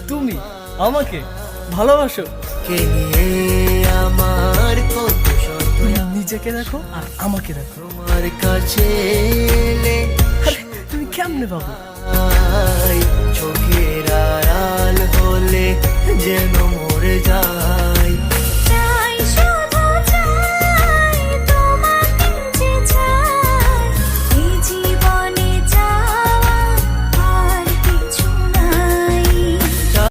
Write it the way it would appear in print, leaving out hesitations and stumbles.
তুমি আমাকে ভালোবাসো? কে নিয়ে আমার কত শত নিজেকে দেখো আর আমাকে দেখো। তোমার কাছে এলে আরে তুমি কেমনে পাবো? চোখের আড়াল